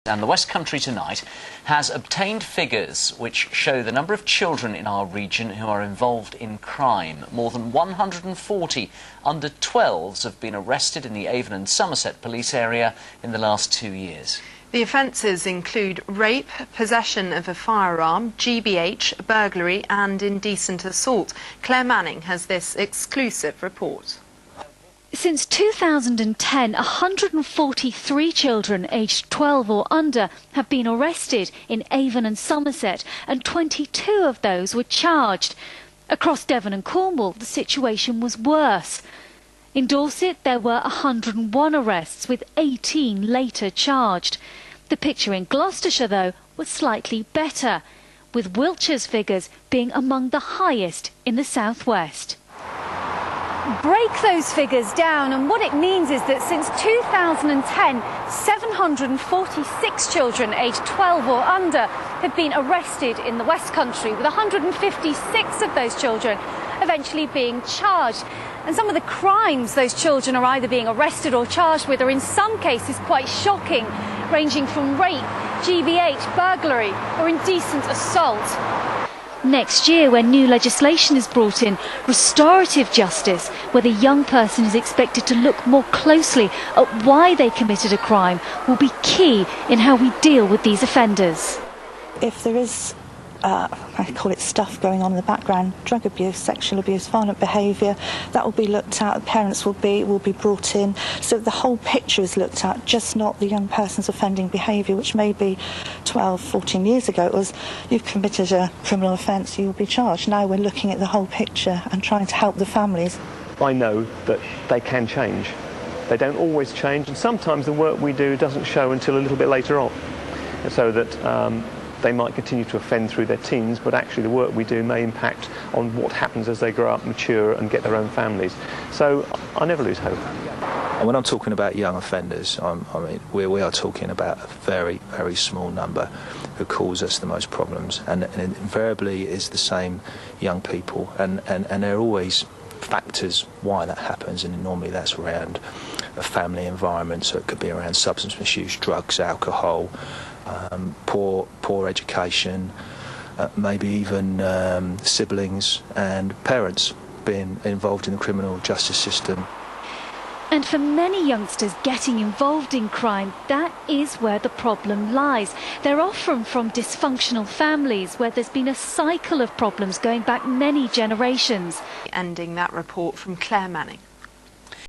And the Westcountry tonight has obtained figures which show the number of children in our region who are involved in crime. More than 140 under 12s have been arrested in the Avon and Somerset police area in the last 2 years. The offences include rape, possession of a firearm, GBH, burglary and indecent assault. Claire Manning has this exclusive report. Since 2010, 143 children aged 12 or under have been arrested in Avon and Somerset, and 22 of those were charged. Across Devon and Cornwall, the situation was worse. In Dorset, there were 101 arrests, with 18 later charged. The picture in Gloucestershire, though, was slightly better, with Wiltshire's figures being among the highest in the southwest. Break those figures down, and what it means is that since 2010, 746 children aged 12 or under have been arrested in the Westcountry, with 156 of those children eventually being charged. And some of the crimes those children are either being arrested or charged with are in some cases quite shocking, ranging from rape, GBH, burglary or indecent assault. Next year, when new legislation is brought in, Restorative Justice, where the young person is expected to look more closely at why they committed a crime, will be key in how we deal with these offenders. If there is, I call it stuff going on in the background, drug abuse, sexual abuse, violent behaviour, that will be looked at, parents will be brought in, so the whole picture is looked at, just not the young person's offending behaviour, which maybe 12, 14 years ago it was, you've committed a criminal offence, you'll be charged. Now we're looking at the whole picture and trying to help the families. I know that they can change. They don't always change, and sometimes the work we do doesn't show until a little bit later on, so that they might continue to offend through their teens, but actually the work we do may impact on what happens as they grow up, mature and get their own families. So I never lose hope. And when I'm talking about young offenders, we are talking about a very, very small number who cause us the most problems, and invariably is the same young people, and there are always factors why that happens, and normally that's around a family environment, so it could be around substance misuse, drugs, alcohol, poor education, maybe even siblings and parents being involved in the criminal justice system. And for many youngsters getting involved in crime, that is where the problem lies. They're often from dysfunctional families where there's been a cycle of problems going back many generations. Ending that report from Claire Manning.